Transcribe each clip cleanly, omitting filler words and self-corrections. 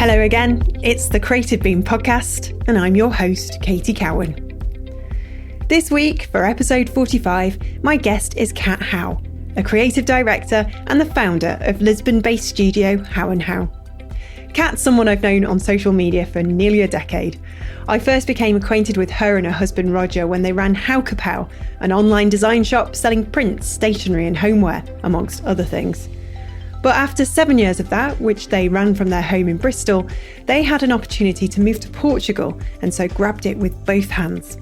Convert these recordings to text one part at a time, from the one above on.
Hello again, it's the Creative Beam podcast, and I'm your host, Katie Cowan. This week, for episode 45, my guest is Kat Howe, a creative director and the founder of Lisbon-based studio How & How. Kat's someone I've known on social media for nearly a decade. I first became acquainted with her and her husband Roger when they ran How Kapow, an online design shop selling prints, stationery and homeware, amongst other things. But after 7 years of that, which they ran from their home in Bristol, they had an opportunity to move to Portugal and so grabbed it with both hands.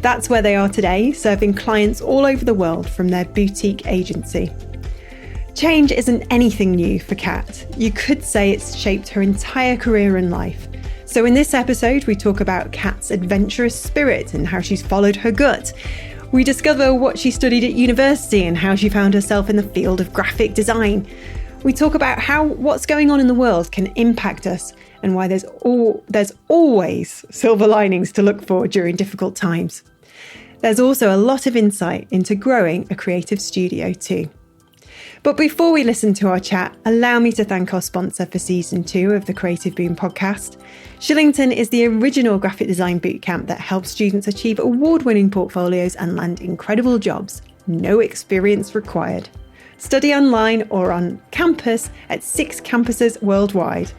That's where they are today, serving clients all over the world from their boutique agency. Change isn't anything new for Kat. You could say it's shaped her entire career and life. So in this episode, we talk about Kat's adventurous spirit and how she's followed her gut. We discover what she studied at university and how she found herself in the field of graphic design. We talk about how what's going on in the world can impact us and why there's always silver linings to look for during difficult times. There's also a lot of insight into growing a creative studio too. But before we listen to our chat, allow me to thank our sponsor for season 2 of the Creative Boom podcast. Shillington is the original graphic design bootcamp that helps students achieve award-winning portfolios and land incredible jobs. No experience required. Study online or on campus at 6 campuses worldwide.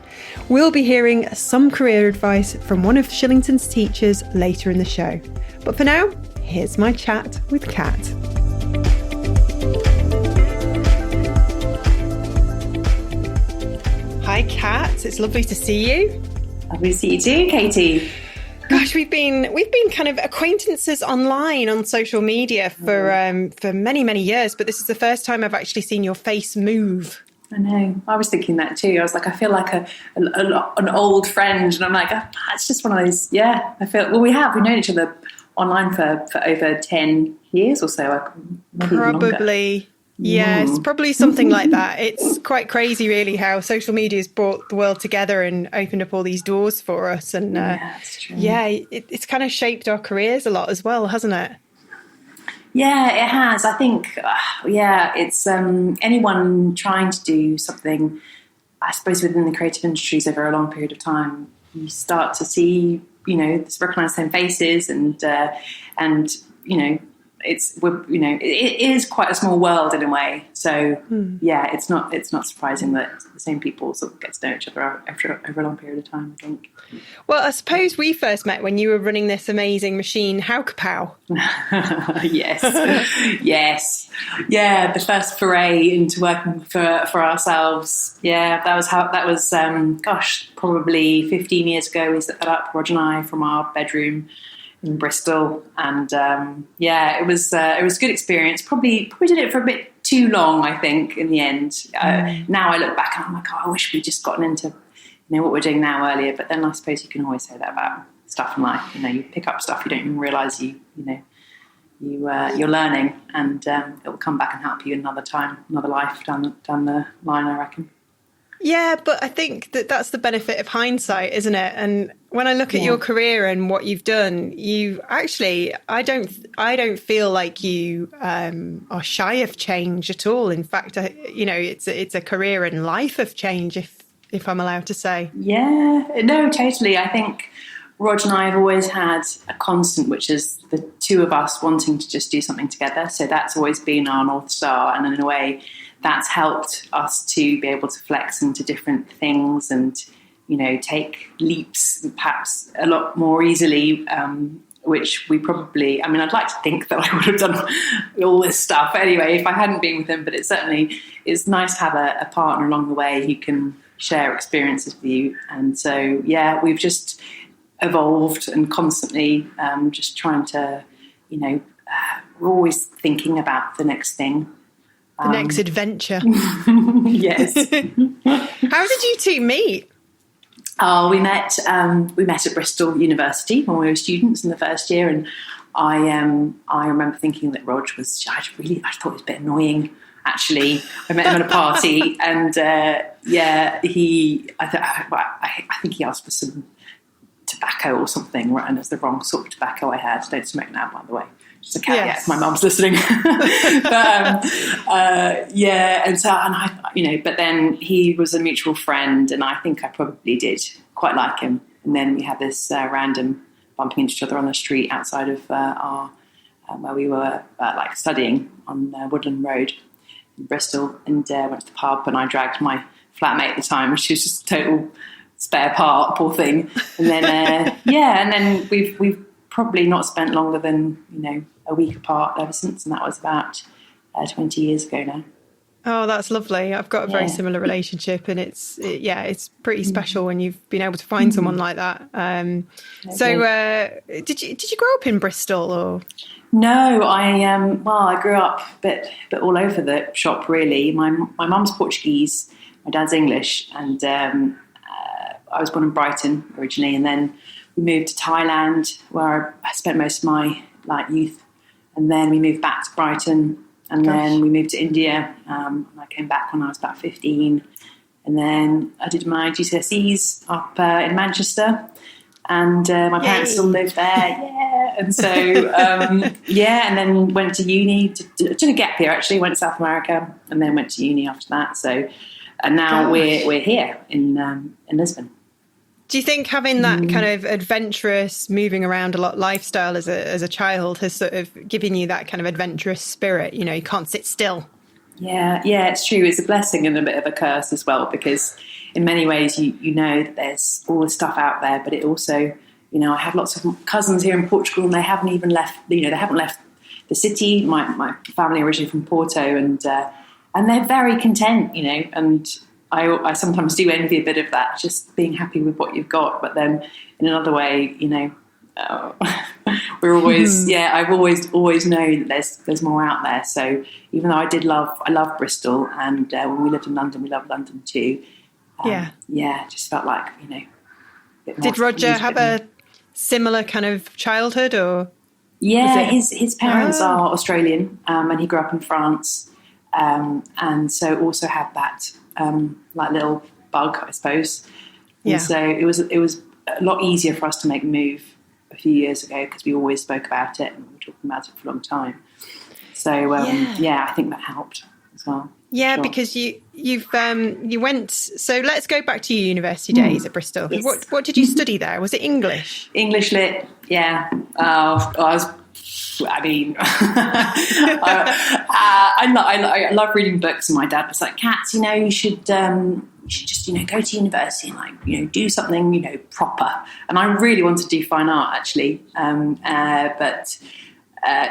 We'll be hearing some career advice from one of Shillington's teachers later in the show. But for now, here's my chat with Kat. Hi Kat, it's lovely to see you. Lovely to see you too, Katie. Gosh, we've been kind of acquaintances online on social media for many years, but this is the first time I've actually seen your face move. I know. I was thinking that too. I was like, I feel like an old friend, and I'm like, it's just one of those. Yeah, I feel. Well, we've known each other online for over 10 years or so. Probably. Yeah, it's probably something like that. It's quite crazy, really, how social media has brought the world together and opened up all these doors for us. And that's true. It's kind of shaped our careers a lot as well, hasn't it? Yeah, it has. I think, it's anyone trying to do something, I suppose, within the creative industries over a long period of time, you start to see, recognise the same faces and it is quite a small world in a way. So it's not surprising that the same people sort of get to know each other over a long period of time, I think. Well, I suppose we first met when you were running this amazing machine, How Kapow. Yes. Yeah, the first foray into working for ourselves. Yeah, that was probably 15 years ago. We set that up, Roger and I, from our bedroom in Bristol, and it was a good experience. Probably did it for a bit too long, I think, in the end. Now I look back and I'm like, I wish we'd just gotten into what we're doing now earlier. But then I suppose you can always say that about stuff in life. You pick up stuff you don't even realise you're learning, and it will come back and help you another time, another life down the line, I reckon. Yeah, but I think that's the benefit of hindsight, isn't it? And when I look at your career and what you've done, you actually, I don't feel like you are shy of change at all. In fact, it's a career and life of change, if I'm allowed to say. Yeah, no, totally. I think Roger and I have always had a constant, which is the two of us wanting to just do something together. So that's always been our North Star. And in a way, that's helped us to be able to flex into different things and, take leaps perhaps a lot more easily, which we probably, I'd like to think that I would have done all this stuff anyway if I hadn't been with him, but it certainly is nice to have a partner along the way who can share experiences with you. And so, we've just evolved and constantly just trying to, we're always thinking about the next thing. The next adventure. Yes. How did you two meet? Oh, we met at Bristol University when we were students in the first year, and I remember thinking that Rog was, I thought he was a bit annoying, actually. I met him at a party, and I think he asked for some tobacco or something, right? And it's the wrong sort of tobacco I had. Don't smoke now, by the way. Just a caveat, yes. My mum's listening. And so, but then he was a mutual friend, and I think I probably did quite like him. And then we had this random bumping into each other on the street outside of our where we were studying on Woodland Road in Bristol, and went to the pub, and I dragged my flatmate at the time, and she was just a total spare part, poor thing. And then and then we've probably not spent longer than a week apart ever since, and that was about 20 years ago now. Oh, that's lovely. I've got a very similar relationship, and it's pretty special when you've been able to find someone like that. So did you grow up in Bristol, or? No, I grew up a bit all over the shop, really. My mum's Portuguese, my dad's English, and I was born in Brighton originally, and then we moved to Thailand, where I spent most of my youth, and then we moved back to Brighton. And then we moved to India, and I came back when I was about 15. And then I did my GCSEs up in Manchester, and my parents still lived there. Yeah. And so, and then went to uni, did a gap year actually, went to South America, and then went to uni after that. So, and now we're here in Lisbon. Do you think having that kind of adventurous, moving around a lot lifestyle as a child has sort of given you that kind of adventurous spirit? You can't sit still. Yeah, it's true. It's a blessing and a bit of a curse as well, because in many ways you know that there's all this stuff out there, but it also, I have lots of cousins here in Portugal, and they haven't even left. They haven't left the city. My family originally from Porto, and they're very content. And I sometimes do envy a bit of that, just being happy with what you've got. But then in another way, we're always, I've always known that there's more out there. So even though I love Bristol, and when we lived in London, we loved London too. It just felt like, a bit more. Did Roger have a similar kind of childhood, or? Yeah, his parents are Australian, and he grew up in France, and so also had that little bug, I suppose. And so it was a lot easier for us to make the move a few years ago, because we always spoke about it and we were talking about it for a long time. So I think that helped as well. Yeah, sure. Because you went. So let's go back to your university days at Bristol. Yes. What did you study there? Was it English? English lit. Yeah. I love reading books, and my dad was like, "Kat, you should just go to university and do something proper." And I really wanted to do fine art actually, but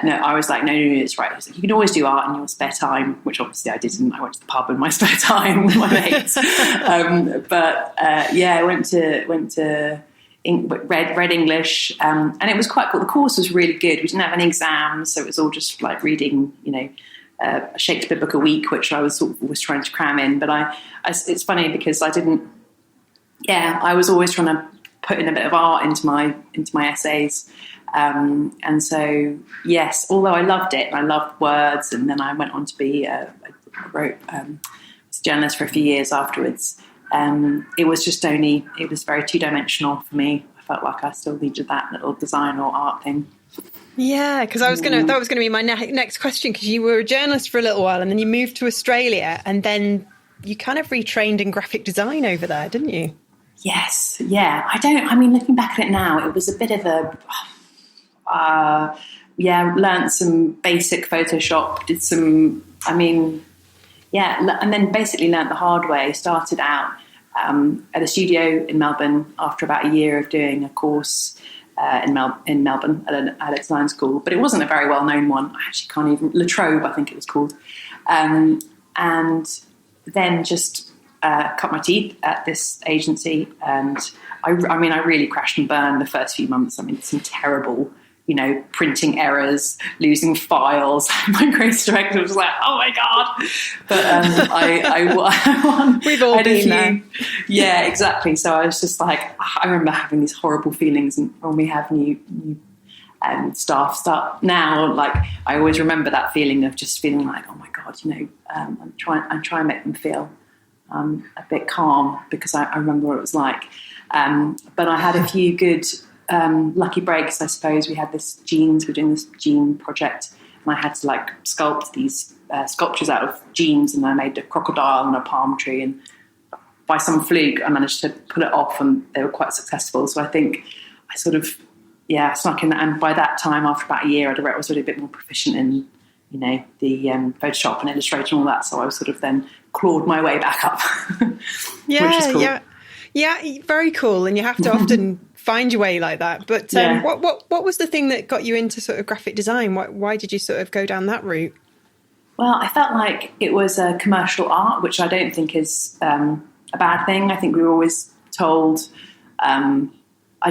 no, I was like, no, it's right. He was like, you can always do art in your spare time, which obviously I didn't. I went to the pub in my spare time with my mates, I went to. Read English, and it was quite cool. The course was really good. We didn't have any exams, so it was all just like reading, a Shakespeare book a week, which I was trying to cram in. But it's funny because I didn't. Yeah, I was always trying to put in a bit of art into my essays, and so yes, although I loved it, and I loved words, and then I went on to be I wrote as a journalist for a few years afterwards. It was very two-dimensional for me. I felt like I still needed that little design or art thing. Yeah, because that was going to be my next question, because you were a journalist for a little while, and then you moved to Australia, and then you kind of retrained in graphic design over there, didn't you? Yes, yeah. Looking back at it now, it was a bit of learnt some basic Photoshop, did some, and then basically learnt the hard way. Started out at a studio in Melbourne after about a year of doing a course in Melbourne at a design school, but it wasn't a very well-known one. I actually can't even, La Trobe, I think it was called. And then just cut my teeth at this agency, and I really crashed and burned the first few months. Some terrible printing errors, losing files. My creative director was like, "Oh my god!" But I won. We've all been there. Yeah, exactly. So I was just like, I remember having these horrible feelings, and when we have new staff start now, like I always remember that feeling of just feeling like, oh my god, I'm trying to make them feel a bit calm, because I remember what it was like. But I had a few good. Lucky breaks, I suppose. We had we're doing this gene project and I had to like sculpt these sculptures out of jeans, and I made a crocodile and a palm tree, and by some fluke I managed to pull it off, and they were quite successful. So I think I sort of snuck in that, and by that time, after about a year, I was really a bit more proficient in the Photoshop and Illustrator and all that. So I was sort of then clawed my way back up. Which is cool. Yeah, very cool. And you have to often find your way like that. But what was the thing that got you into sort of graphic design? Why did you sort of go down that route? Well, I felt like it was a commercial art, which I don't think is a bad thing. I think we were always told, I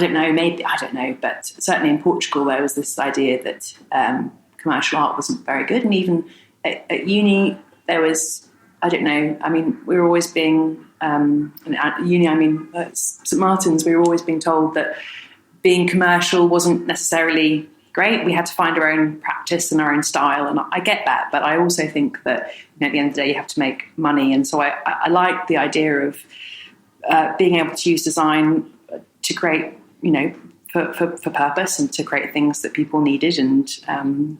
don't know, but certainly in Portugal there was this idea that commercial art wasn't very good. And even at uni there was, I don't know, I mean, we were always being, at uni, I mean, at St Martin's, we were always being told that being commercial wasn't necessarily great. We had to find our own practice and our own style. And I get that, but I also think that at the end of the day, you have to make money. And so I like the idea of being able to use design to create, for purpose, and to create things that people needed and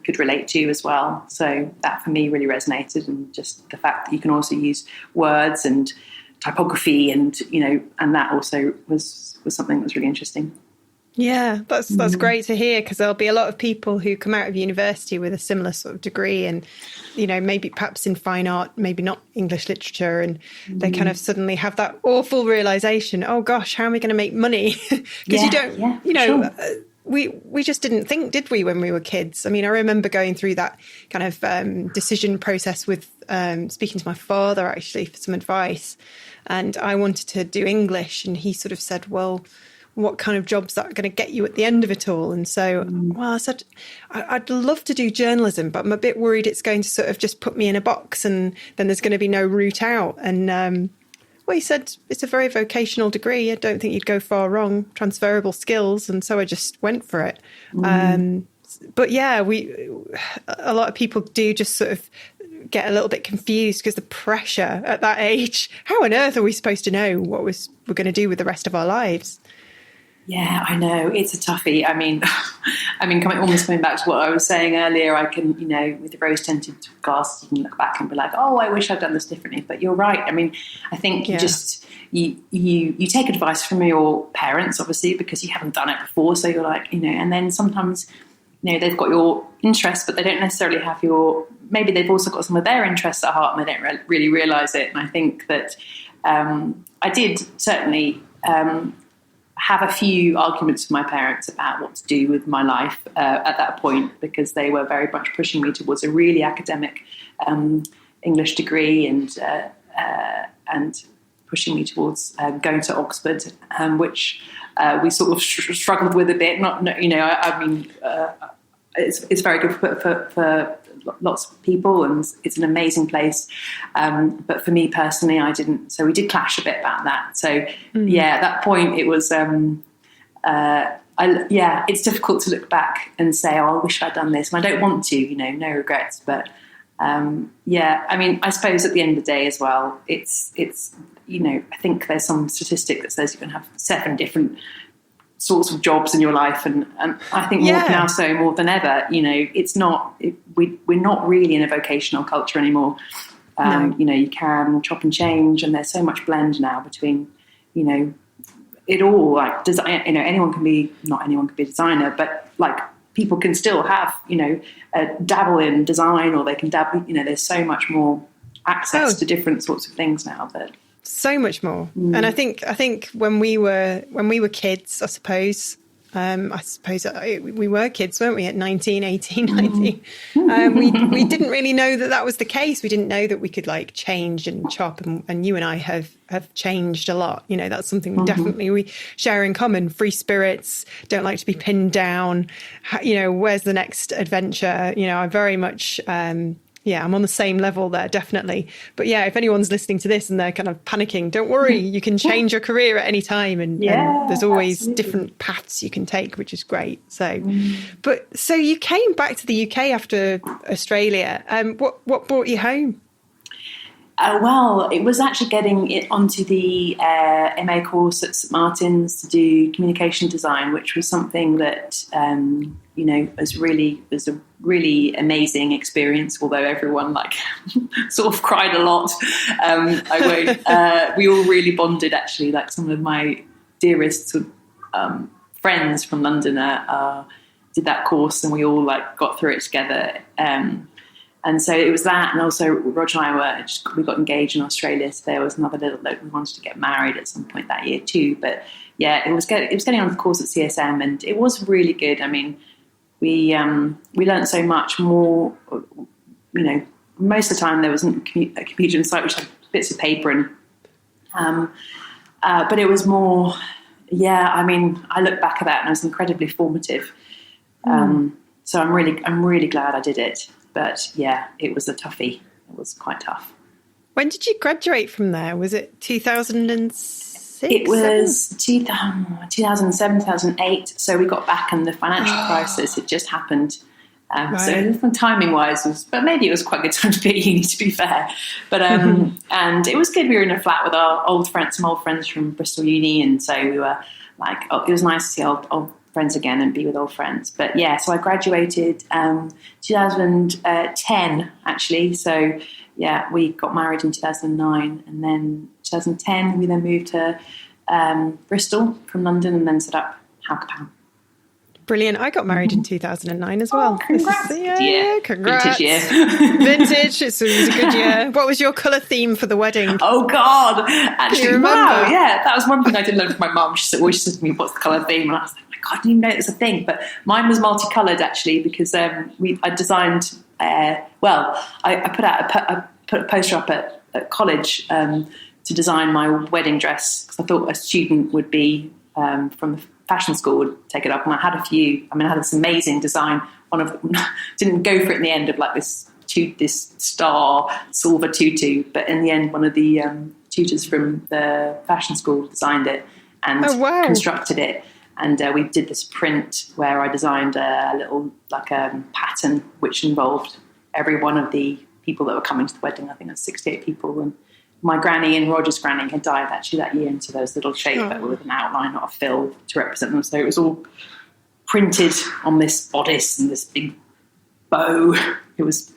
could relate to as well. So that for me really resonated, and just the fact that you can also use words and typography and that also was something that was really interesting. Yeah, that's great to hear, because there'll be a lot of people who come out of university with a similar sort of degree and, maybe perhaps in fine art, maybe not English literature, and they kind of suddenly have that awful realization, oh gosh, how am I going to make money? Because sure. We just didn't think, did we, when we were kids? I mean, I remember going through that kind of decision process with speaking to my father, actually, for some advice. And I wanted to do English, and he sort of said, well, what kind of job's that going to get you at the end of it all? And so, I said, I'd love to do journalism, but I'm a bit worried it's going to sort of just put me in a box and then there's going to be no route out. And he said, it's a very vocational degree. I don't think you'd go far wrong, transferable skills. And so I just went for it. But yeah, a lot of people do just sort of get a little bit confused because the pressure at that age, how on earth are we supposed to know what we're going to do with the rest of our lives? Yeah, I know. It's a toughie. I mean, coming back to what I was saying earlier, I can, with the rose-tinted glasses, you can look back and be like, oh, I wish I'd done this differently. But you're right. I mean, I think you take advice from your parents, obviously, because you haven't done it before. So you're like, and then sometimes, they've got your interests, but they don't necessarily have maybe they've also got some of their interests at heart and they don't really realise it. And I think that I did certainly have a few arguments with my parents about what to do with my life at that point, because they were very much pushing me towards a really academic English degree and pushing me towards going to Oxford, which we sort of struggled with a bit. It's very good for lots of people, and it's an amazing place. But for me personally, I didn't. So we did clash a bit about that. So at that point, it was. It's difficult to look back and say, "Oh, I wish I'd done this," and I don't want to. No regrets. But I suppose at the end of the day as well, it's. I think there's some statistic that says you can have 7 different sorts of jobs in your life, and I think more than ever, it's not, we're not really in a vocational culture anymore. You can chop and change, and there's so much blend now between it all, like design. Not anyone can be a designer, but like people can still have dabble in design, or they can dabble. There's so much more access to different sorts of things now that. So much more. And I think when we were kids, I suppose we were kids, weren't we, at 19, 18, 19? We didn't really know that was the case. We didn't know that we could like change and chop, and you and I have changed a lot. That's something we share in common. Free spirits, don't like to be pinned down. Where's the next adventure? I very much... I'm on the same level there, definitely. But yeah, if anyone's listening to this and they're kind of panicking, don't worry, you can change your career at any time. And there's always different paths you can take, which is great. So, so you came back to the UK after Australia. What brought you home? Well, it was actually getting it onto the MA course at St Martin's to do communication design, which was something that was a really amazing experience. Although everyone sort of cried a lot, I won't. We all really bonded. Actually, like some of my dearest friends from London did that course, and we all got through it together. And so it was that, and also Roger and I we got engaged in Australia. So there was another little note, we wanted to get married at some point that year too. But yeah, it was getting on the course at CSM, and it was really good. I mean, we learned so much more. Most of the time there wasn't a computer in sight, which had bits of paper, and but it was more. Yeah, I mean, I look back at that, and it was incredibly formative. So I'm really glad I did it. But yeah, it was a toughie. It was quite tough. When did you graduate from there? Was it 2006? It was 2007, 2008. So we got back and the financial crisis had just happened. Right. So timing-wise, but maybe it was quite a good time to be at uni, to be fair. But and it was good. We were in a flat with our some old friends from Bristol Uni. And so we were it was nice to see old friends again and be with old friends. But yeah, so I graduated 2010 actually. So yeah, we got married in 2009, and then 2010 we then moved to Bristol from London, and then set up Howkapow. Brilliant. I got married in 2009 as well. Oh, congrats. Congrats. Vintage year. Vintage. It was a good year. What was your colour theme for the wedding? Oh, God. Actually, Can you remember? Wow. Yeah, that was one thing I did learn from my mum. She always said to me, what's the colour theme? And I was like, my God, I didn't even know it was a thing. But mine was multicoloured, actually, because I designed, I put a poster up at college to design my wedding dress, because I thought a student would be from the fashion school would take it up, and I had a few. I mean, I had this amazing design. One of them didn't go for it in the end, of this star silver tutu, but in the end, one of the tutors from the fashion school designed it and constructed it. And we did this print where I designed a little pattern which involved every one of the people that were coming to the wedding. I think that's 68 people, and my granny and Roger's granny had died actually that year, into those little shapes that were with an outline, not a fill, to represent them. So it was all printed on this bodice and this big bow. This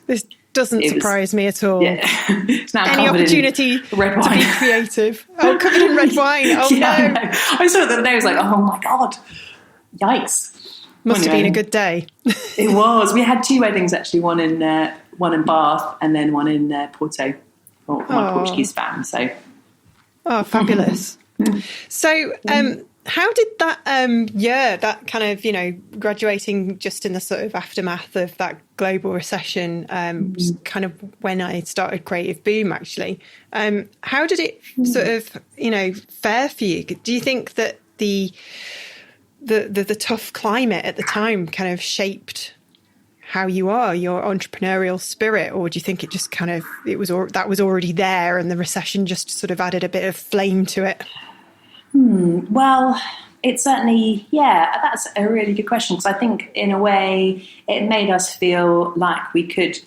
doesn't surprise me at all. Yeah. It's now any opportunity to be creative. Oh, covered in red wine. Oh yeah, no. I saw it the other day. I was like, oh my God, yikes. Must have been a good day. It was. We had two weddings actually, one in Bath and then one in Porto. For my Portuguese fam, so. Oh, fabulous. So, how did that that kind of, graduating just in the sort of aftermath of that global recession, was kind of when I started Creative Boom, actually. How did it sort of, fare for you? Do you think that the tough climate at the time kind of shaped how you are, your entrepreneurial spirit, or do you think it just kind of that was already there and the recession just sort of added a bit of flame to it? Well, it certainly, that's a really good question, because I think in a way it made us feel like we could,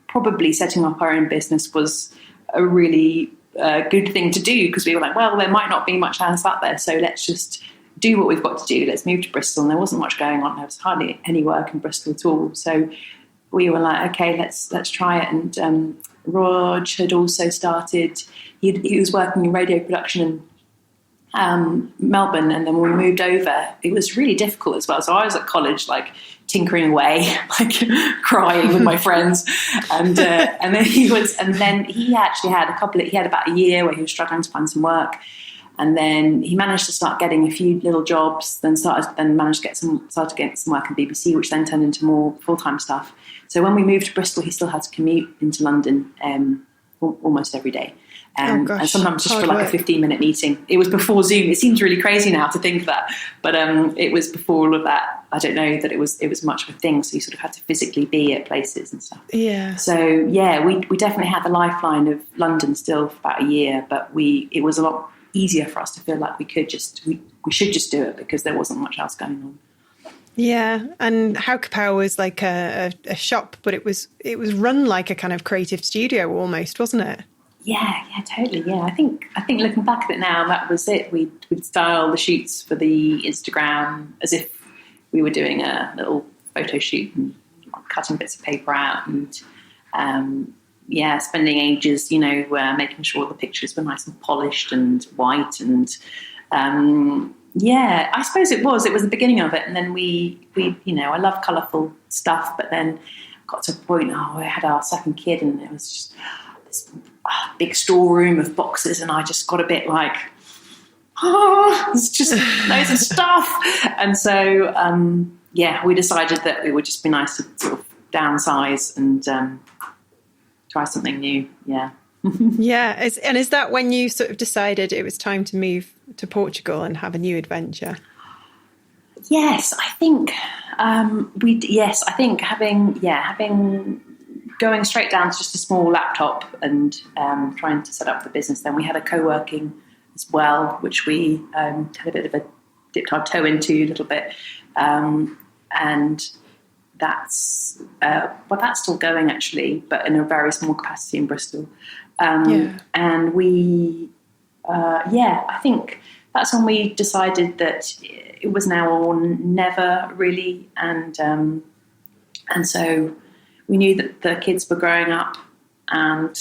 probably setting up our own business was a really good thing to do, because we were like, well, there might not be much else out there, so let's just do what we've got to do. Let's move to Bristol. And there wasn't much going on. There was hardly any work in Bristol at all. So we were like, okay, let's try it. And Rog had also started. He was working in radio production in Melbourne, and then when we moved over, it was really difficult as well. So I was at college, tinkering away, crying with my friends, and then he actually had about a year where he was struggling to find some work. And then he managed to start getting a few little jobs, then managed to get some work in BBC, which then turned into more full-time stuff. So when we moved to Bristol, he still had to commute into London almost every day. And sometimes just for a 15-minute meeting. It was before Zoom. It seems really crazy now to think that, but it was before all of that. I don't know that it was much of a thing. So you sort of had to physically be at places and stuff. Yeah. So yeah, we definitely had the lifeline of London still for about a year, but it was a lot easier for us to feel like we should just do it, because there wasn't much else going on. Yeah, and Howkapow was like a shop, but it was run like a kind of creative studio almost, wasn't it? Yeah, totally. Yeah, I think looking back at it now, that was it. We'd style the shoots for the Instagram as if we were doing a little photo shoot and cutting bits of paper out and spending ages, making sure the pictures were nice and polished and white and I suppose it was the beginning of it, and then we I love colourful stuff, but then got to a point. I had our second kid, and it was just this big storeroom of boxes, and I just got a bit like, it's just loads of stuff. And so, we decided that it would just be nice to sort of downsize and try something new. Yeah. Yeah. Is that when you sort of decided it was time to move to Portugal and have a new adventure? Yes, I think having going straight down to just a small laptop and trying to set up the business. Then we had a co-working as well, which we had a bit of a dipped our toe into a little bit, and that's still going actually, but in a very small capacity in Bristol. And we, I think that's when we decided that it was now or never, really, and so we knew that the kids were growing up, and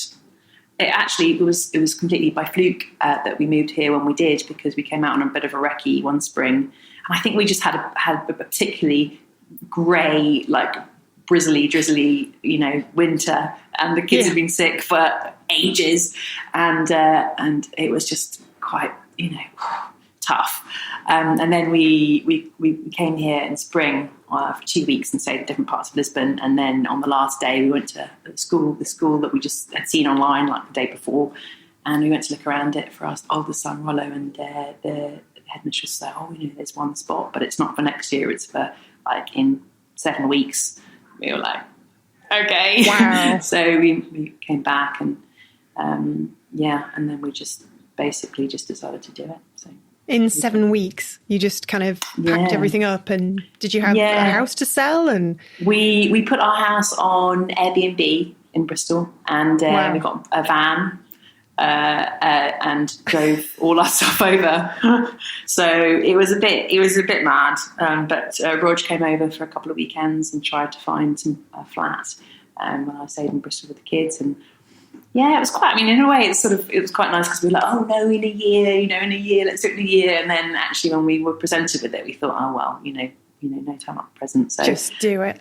it was completely by fluke that we moved here when we did, because we came out on a bit of a recce one spring, and I think we just had a particularly grey, like drizzly, winter, and the kids had been sick for ages, and it was just quite, tough. And then we came here in spring for 2 weeks and stayed in different parts of Lisbon. And then on the last day, we went to the school that we just had seen online like the day before, and we went to look around it for our oldest son Rollo, and the headmistress said, there's one spot, but it's not for next year, it's for like in 7 weeks. We were like, okay. Wow. So we came back and and then we just basically just decided to do it. So in 7 weeks, you just kind of packed everything up, and did you have a house to sell? And we put our house on Airbnb in Bristol, and we got a van and drove all our stuff over. So it was a bit mad. But Rog came over for a couple of weekends and tried to find some flat when I stayed in Bristol with the kids. And it was quite, in a way, it was quite nice, because we were like, oh no, in a year, let's do it in a year. And then actually when we were presented with it, we thought, oh well, no time like the present. So just do it.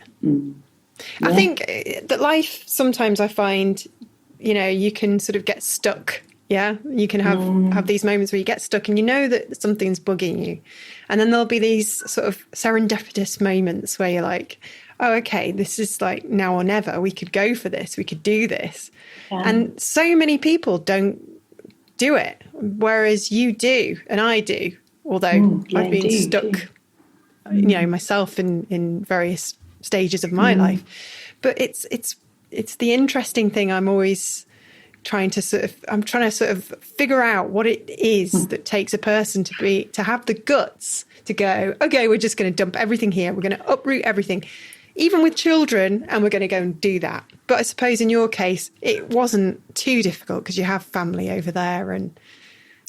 I think that life, sometimes I find, you can sort of get stuck. Yeah, you can have these moments where you get stuck and you know that something's bugging you. And then there'll be these sort of serendipitous moments where you're like, oh, okay, this is like now or never. We could go for this. We could do this. Yeah. And so many people don't do it, whereas you do and I do, although I've been stuck, myself in various stages of my life. But it's the interesting thing. I'm trying to sort of figure out what it is that takes a person to have the guts to go, okay, we're just going to dump everything here. We're going to uproot everything, even with children, and we're going to go and do that. But I suppose in your case, it wasn't too difficult because you have family over there and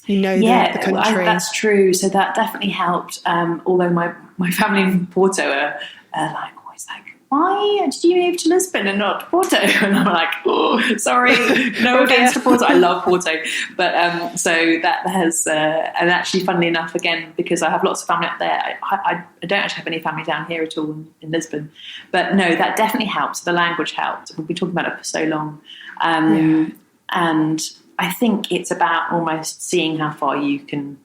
the country. That's true. So that definitely helped. Although my family in Porto are like, always like, why did you move to Lisbon and not Porto? And I'm like, oh, sorry, no offense to Porto. I love Porto. But so that has, and actually, funnily enough, again, because I have lots of family up there, I don't actually have any family down here at all in Lisbon. But no, that definitely helps. The language helped. We've been talking about it for so long. And I think it's about almost seeing how far you can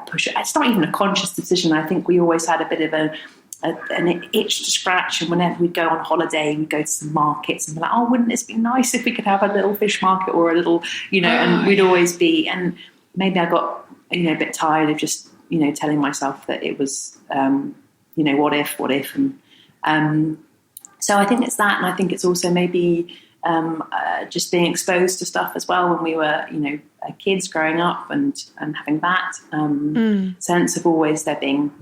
push it. It's not even a conscious decision. I think we always had a bit of an itch to scratch, and whenever we'd go on holiday, we'd go to some markets and be like, oh, wouldn't this be nice if we could have a little fish market or a little, and we'd always be, and maybe I got, a bit tired of just, telling myself that it was, what if, and so I think it's that, and I think it's also maybe just being exposed to stuff as well when we were, kids growing up and having that sense of always there being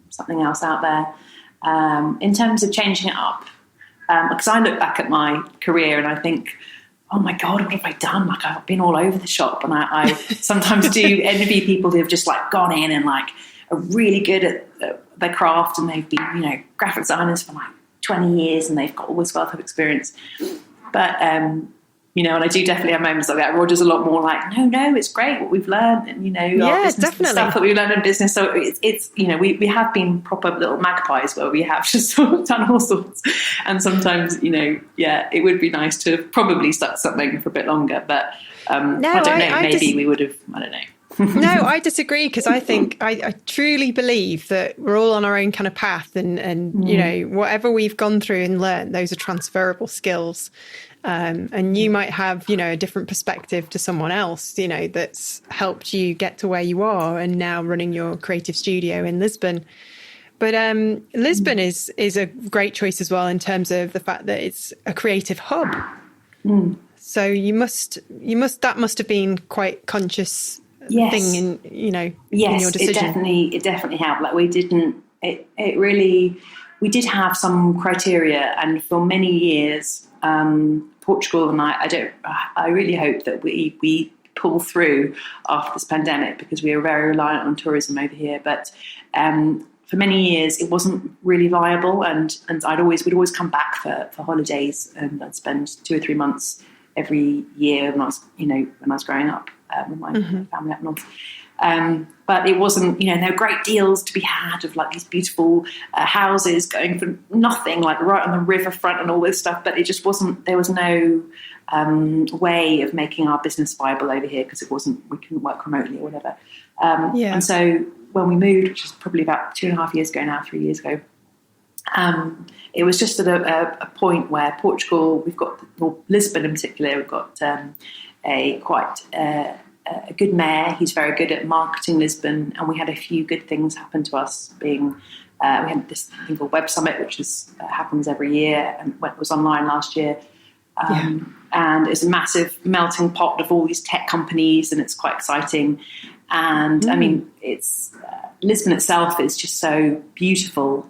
something else out there. In terms of changing it up, because I look back at my career and I think, oh my God, what have I done? Like, I've been all over the shop. And I sometimes do envy people who have just like gone in and like are really good at their craft, and they've been, you know, graphic designers for like 20 years and they've got all this wealth of experience. But, you know, and I do definitely have moments like that. Roger's a lot more like, no, it's great what we've learned, and, you know, our business, definitely. stuff that we've learned in business. So it's you know, we have been proper little magpies where we have just sort of done all sorts. And sometimes, you know, it would be nice to have probably stuck something for a bit longer. But I don't know, maybe we would have, I don't know. No, I disagree, because I think I truly believe that we're all on our own kind of path, and you know, whatever we've gone through and learned, those are transferable skills. And you might have, you know, a different perspective to someone else, you know, that's helped you get to where you are and now running your creative studio in Lisbon. But Lisbon is a great choice as well, in terms of the fact that it's a creative hub. So that must have been quite conscious thing in, you know, in your decision. It definitely helped. Like, we did have some criteria, and for many years, Portugal and I really hope that we pull through after this pandemic, because we are very reliant on tourism over here. But for many years it wasn't really viable, and we'd always come back for holidays, and I'd spend 2 or 3 months every year when I was growing up with my family up north. But it wasn't, you know, there were great deals to be had of like these beautiful houses going for nothing, like right on the riverfront and all this stuff. But it just wasn't, there was no way of making our business viable over here, because we couldn't work remotely or whatever. And so when we moved, which is probably about 2.5 years ago now, 3 years ago, it was just at a point where Portugal, Lisbon in particular, we've got a good mayor. He's very good at marketing Lisbon, and we had a few good things happen to us. We had this thing called Web Summit, which happens every year, and was online last year. And it's a massive melting pot of all these tech companies, and it's quite exciting. And I mean, it's Lisbon itself is just so beautiful.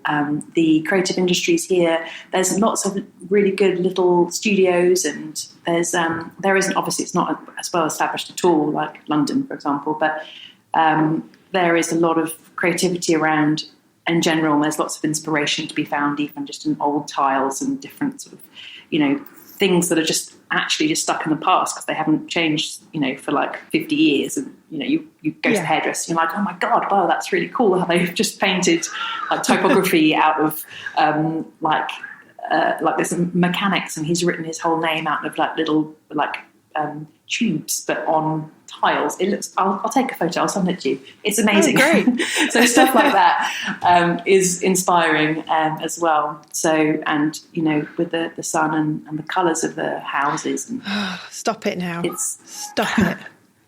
The creative industries here, there's lots of really good little studios, and there isn't, obviously it's not as well established at all like London, for example, but there is a lot of creativity around in general, and there's lots of inspiration to be found, even just in old tiles and different sort of, you know, things that are just actually just stuck in the past because they haven't changed, you know, for like 50 years. And, you know, you go to the hairdresser and you're like, oh my God, wow, that's really cool how they've just painted like typography out of like this mechanics, and he's written his whole name out of like little like tubes, but on tiles. It looks, I'll take a photo, I'll send it to you. It's amazing. Oh, great. So stuff like that is inspiring as well. So, and you know, with the sun and the colours of the houses. And stop it now. Stop it.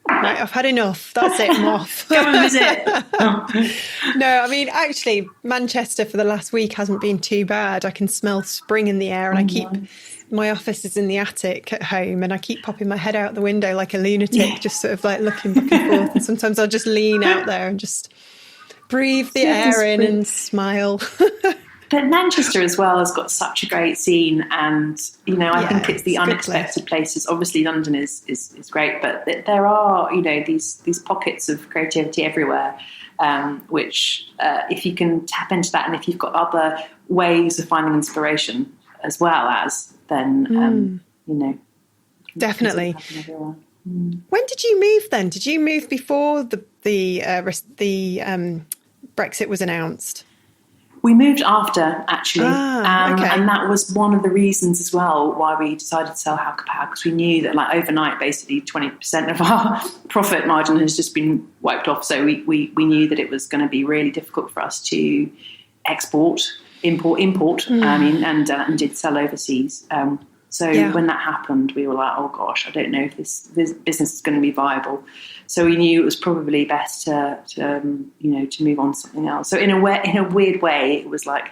Right, I've had enough. That's it, I'm off. Come and visit. No, I mean, actually, Manchester for the last week hasn't been too bad. I can smell spring in the air, and my office is in the attic at home, and I keep popping my head out the window like a lunatic, just sort of like looking back and forth. And sometimes I'll just lean out there and just breathe the air in and smile. But Manchester as well has got such a great scene, and you know, I think it's the unexpected places. Obviously, London is great, but there are, you know, these pockets of creativity everywhere, which if you can tap into that, and if you've got other ways of finding inspiration as well as, then you know, definitely. When did you move then? Did you move before the Brexit was announced? We moved after, actually, okay. And that was one of the reasons as well why we decided to sell How Kapow, because we knew that like overnight, basically 20% of our profit margin has just been wiped off. So we knew that it was going to be really difficult for us to import. I mean, and did sell overseas. So when that happened, we were like, oh gosh, I don't know if this business is going to be viable. So we knew it was probably best to move on to something else. So in a weird way, it was like,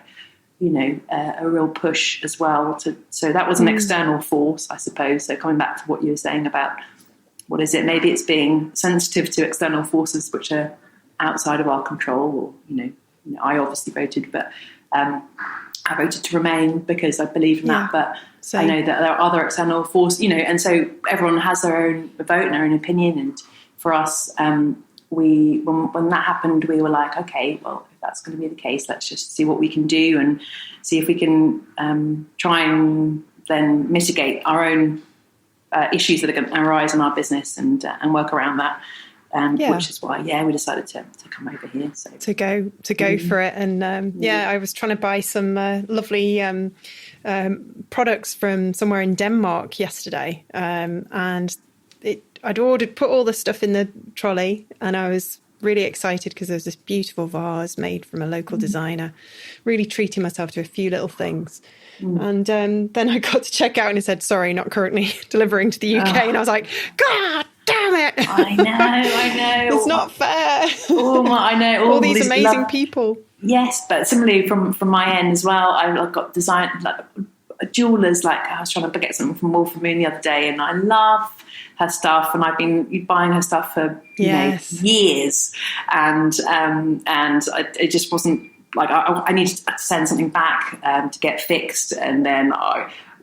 you know, a real push as well. So that was an external force, I suppose. So coming back to what you were saying about what is it? Maybe it's being sensitive to external forces which are outside of our control. Or you know, I obviously voted, but I voted to remain because I believe in that, but So I know that there are other external forces, and so everyone has their own vote and their own opinion. And for us, when that happened, we were like, okay, well, if that's going to be the case, let's just see what we can do and see if we can try and then mitigate our own issues that are going to arise in our business and work around that. Which is why, we decided to come over here. So to go for it, and I was trying to buy some lovely products from somewhere in Denmark yesterday, and I'd put all the stuff in the trolley, and I was really excited because there was this beautiful vase made from a local designer, really treating myself to a few little things. And then I got to check out and it said, sorry, not currently delivering to the UK. And I was like, God damn it. I know. It's not fair. I know. All these amazing people. Yes, but similarly from my end as well, I got designed, like jewellers, like I was trying to get something from Wolf of Moon the other day, and I love her stuff, and I've been buying her stuff for years, and it just wasn't like I needed to send something back to get fixed, and then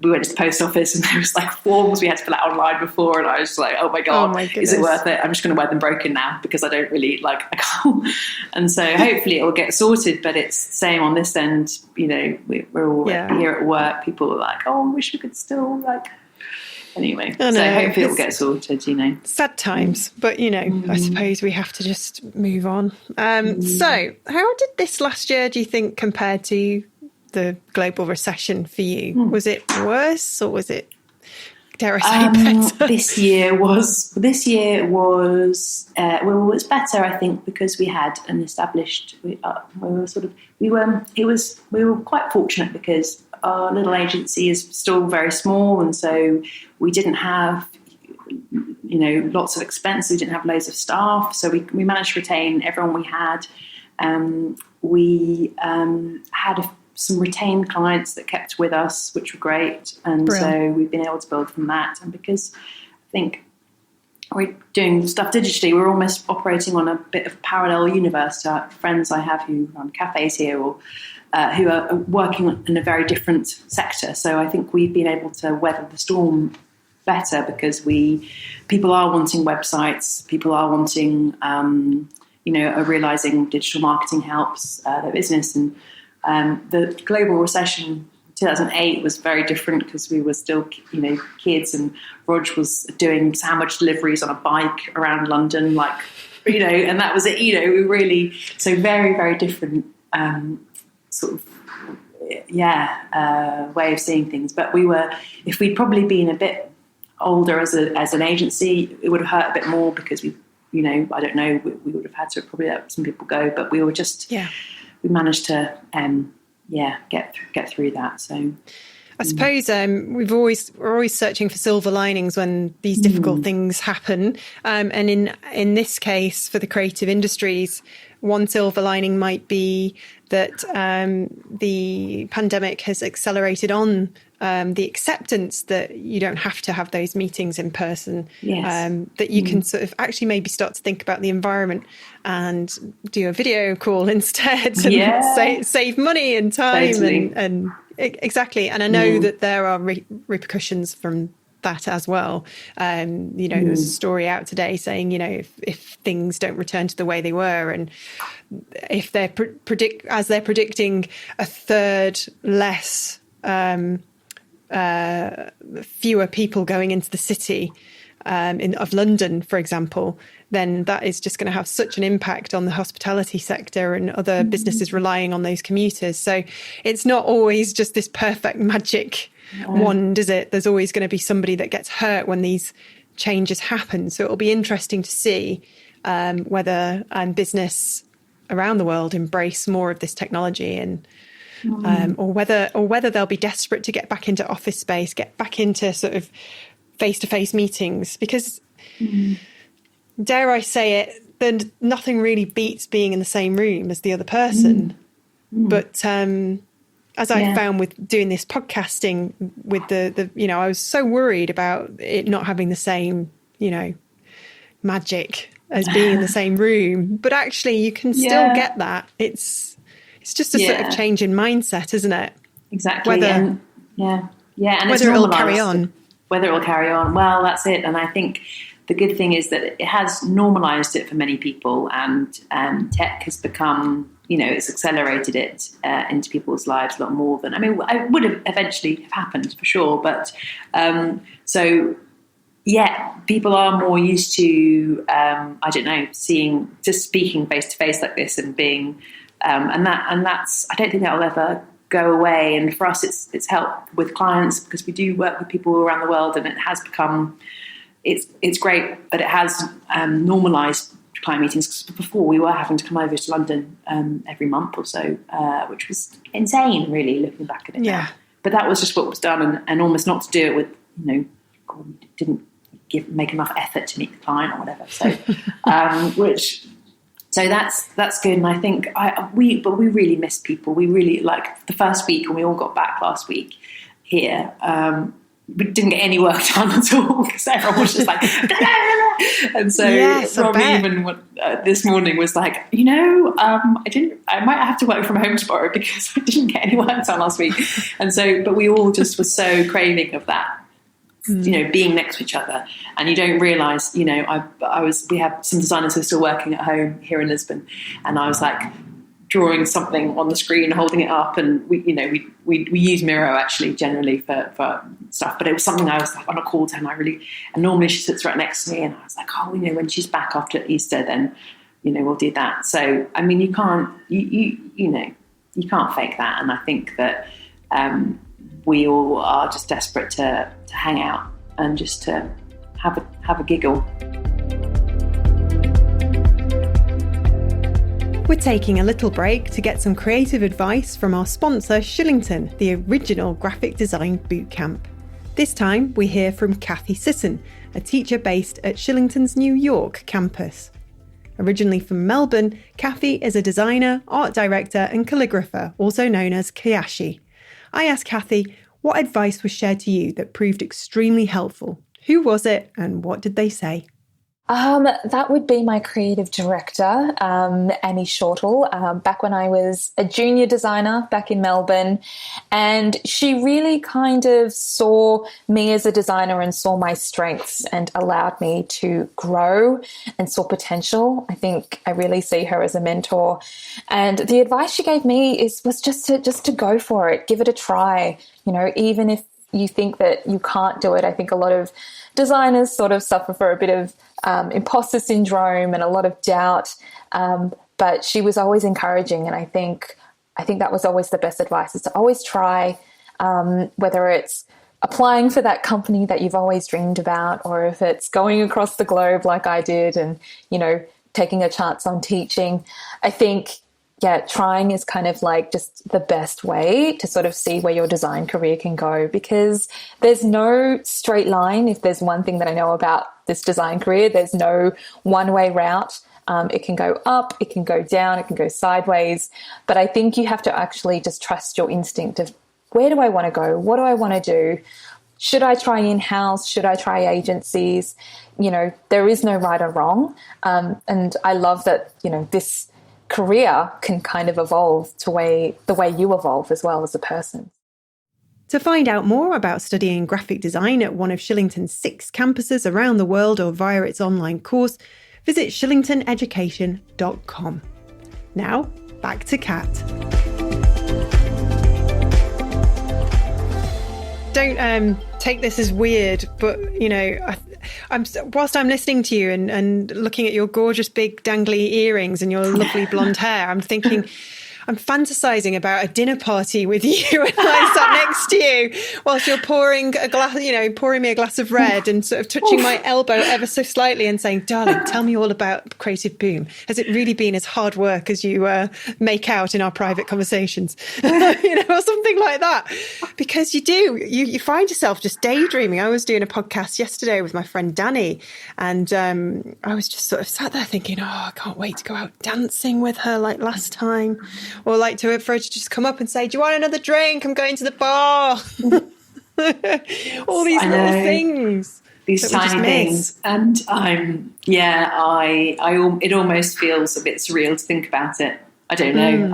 we went to the post office and there was like forms we had to fill out online before, and I was like, oh my God, is it worth it? I'm just going to wear them broken now because I don't really I can't. And so hopefully it will get sorted, but it's the same on this end. We're all here at work. People are like, oh, I wish we could still anyway. So hopefully it will get sorted, Sad times, but I suppose we have to just move on. So how did this last year, do you think, compare to the global recession for you? Was it worse, or was it, dare I say, better? This year was it's better, I think, because we had an established. We were quite fortunate because our little agency is still very small, and so we didn't have lots of expenses. We didn't have loads of staff, so we managed to retain everyone we had. We had some retained clients that kept with us, which were great. And Brilliant. So we've been able to build from that. And because I think we're doing stuff digitally, we're almost operating on a bit of a parallel universe to friends I have who run cafes here or who are working in a very different sector. So I think we've been able to weather the storm better because people are wanting websites, people are wanting, are realising digital marketing helps their business. And the global recession 2008 was very different because we were still, kids, and Rog was doing sandwich deliveries on a bike around London, and that was it. We really, so very, very different way of seeing things. But if we'd probably been a bit older as an agency, it would have hurt a bit more because I don't know, we would have had to probably let some people go, but we were just, we managed to, get through that. So I suppose we're always searching for silver linings when these difficult things happen. And in this case, for the creative industries, one silver lining might be that the pandemic has accelerated on the acceptance that you don't have to have those meetings in person, that you can sort of actually maybe start to think about the environment and do a video call instead and save money and time. Totally. And exactly. And I know that there are repercussions from that as well. There's a story out today saying, if things don't return to the way they were, and if they're predicting a third less, fewer people going into the city of London, for example, then that is just going to have such an impact on the hospitality sector and other businesses relying on those commuters. So it's not always just this perfect magic wand, is it? There's always going to be somebody that gets hurt when these changes happen. So it'll be interesting to see whether business around the world embrace more of this technology, and or whether they'll be desperate to get back into office space, get back into sort of face-to-face meetings, because dare I say it, then nothing really beats being in the same room as the other person. But as I found with doing this podcasting, with the I was so worried about it not having the same, magic as being in the same room. But actually, you can still get that. It's just a sort of change in mindset, isn't it? exactly. Whether, and and whether it'll carry on. Whether it will carry on, well, that's it. And I think the good thing is that it has normalised it for many people, and tech has become, it's accelerated it into people's lives a lot more than, I would have eventually have happened for sure. But people are more used to, speaking face to face like this and being, and that's, I don't think that will ever go away. And for us, it's helped with clients because we do work with people around the world, and it has become, it's great that it has normalised client meetings. Because before we were having to come over to London every month or so, which was insane, really, looking back at it. Yeah. Now. But that was just what was done, and almost not to do it with, didn't make enough effort to meet the client or whatever. So, So that's good, and I think we really missed people. We really, like the first week when we all got back last week here, we didn't get any work done at all because everyone was just like, and so Robbie even this morning was like, I might have to work from home tomorrow because I didn't get any work done last week, and so, but we all just were so craving of that. Being next to each other, and you don't realise, we have some designers who are still working at home here in Lisbon, and I was like drawing something on the screen, holding it up, and we use Miro actually generally for stuff, but it was something I was like on a call to her, and normally she sits right next to me, and I was like, when she's back after Easter, then we'll do that. So you can't you can't fake that, and I think that we all are just desperate to hang out and just to have a giggle. We're taking a little break to get some creative advice from our sponsor, Shillington, the original graphic design bootcamp. This time we hear from Kathy Sisson, a teacher based at Shillington's New York campus. Originally from Melbourne, Kathy is a designer, art director and calligrapher, also known as Kayashi. I asked Kathy, what advice was shared to you that proved extremely helpful? Who was it and what did they say? That would be my creative director, Annie Shortle, back when I was a junior designer back in Melbourne. And she really kind of saw me as a designer and saw my strengths and allowed me to grow and saw potential. I think I really see her as a mentor. And the advice she gave me was just to go for it, give it a try. Even if you think that you can't do it. I think a lot of designers sort of suffer for a bit of imposter syndrome and a lot of doubt. But she was always encouraging, and I think that was always the best advice, is to always try, whether it's applying for that company that you've always dreamed about, or if it's going across the globe like I did and, taking a chance on teaching. I think trying is kind of like just the best way to sort of see where your design career can go, because there's no straight line. If there's one thing that I know about this design career, there's no one-way route. It can go up, it can go down, it can go sideways. But I think you have to actually just trust your instinct of, where do I want to go? What do I want to do? Should I try in-house? Should I try agencies? There is no right or wrong. And I love that, this career can kind of evolve to the way you evolve as well as a person. To find out more about studying graphic design at one of Shillington's 6 campuses around the world or via its online course, visit shillingtoneducation.com. Now, back to Kat. Don't take this as weird, but, whilst I'm listening to you and looking at your gorgeous big dangly earrings and your lovely blonde hair, I'm thinking, I'm fantasizing about a dinner party with you and I sat next to you whilst you're pouring me a glass of red and sort of touching my elbow ever so slightly and saying, darling, tell me all about Creative Boom. Has it really been as hard work as you make out in our private conversations? Or something like that. Because you find yourself just daydreaming. I was doing a podcast yesterday with my friend Danny, and I was just sort of sat there thinking, I can't wait to go out dancing with her like last time. Or like for her to just come up and say, do you want another drink? I'm going to the bar. All these little things. These tiny things. And it almost feels a bit surreal to think about it. I don't know.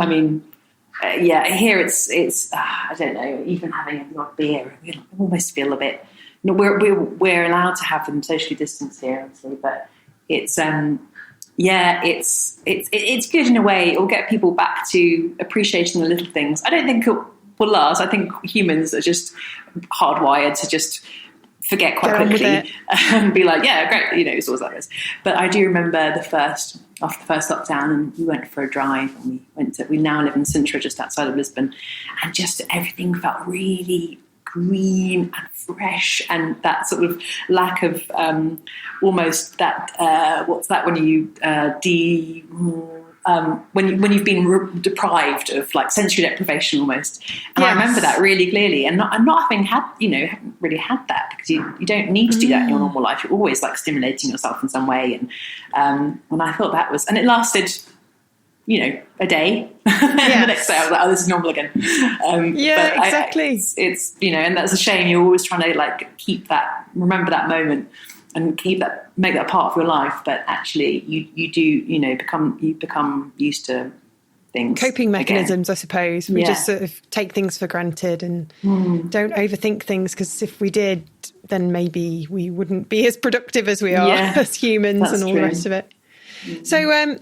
here it's I don't know, even having a odd beer, we almost feel a bit. We're allowed to have them socially distanced here, obviously, but it's it's good in a way. It will get people back to appreciating the little things. I don't think it will last. I think humans are just hardwired to just forget quite quickly and be like, yeah, great, it's always like this. But I do remember after the first lockdown, and we went for a drive, and we now live in Sintra, just outside of Lisbon, and just everything felt really green and fresh, and that sort of lack of almost that what's that when you when you've been deprived of like sensory deprivation almost. And yes. I remember that really clearly, and not having had haven't really had that, because you don't need to do that in your normal life. You're always like stimulating yourself in some way, and I thought that was, and it lasted a day. Yes. The next day I was like, oh, this is normal again. Exactly. It's and that's a shame. You're always trying to like remember that moment and make that part of your life. But actually you do, become used to things. Coping mechanisms, again. I suppose. We just sort of take things for granted and don't overthink things, because if we did, then maybe we wouldn't be as productive as we are as humans and all the rest of it. So,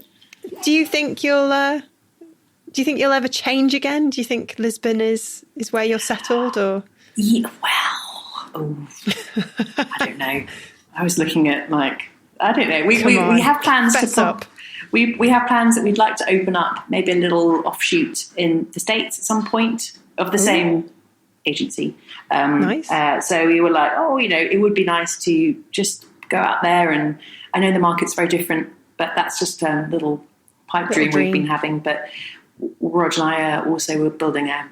do you think you'll ever change again? Do you think Lisbon is where you're settled, or? Yeah, I don't know. I was looking at I don't know. We have plans we have plans that we'd like to open up maybe a little offshoot in the States at some point of the same agency. Nice. So we were like, it would be nice to just go out there, and I know the market's very different, but that's just a little pipe dream we've been having. But Roger and I we're building a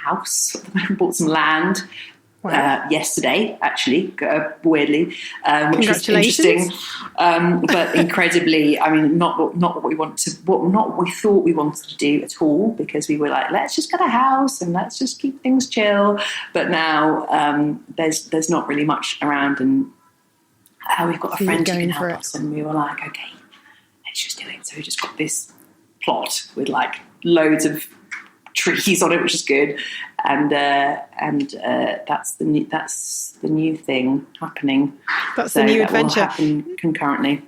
house. We bought some land yesterday, actually, weirdly, which was interesting. But incredibly, I mean, not what we thought we wanted to do at all, because we were like, let's just get a house and let's just keep things chill. But now there's not really much around, and we've got a friend who can help us, and we were like, okay, let's just do it. So we just got this plot with like loads of trees on it, which is good, and that's the new thing happening. That's the new adventure. Will happen concurrently.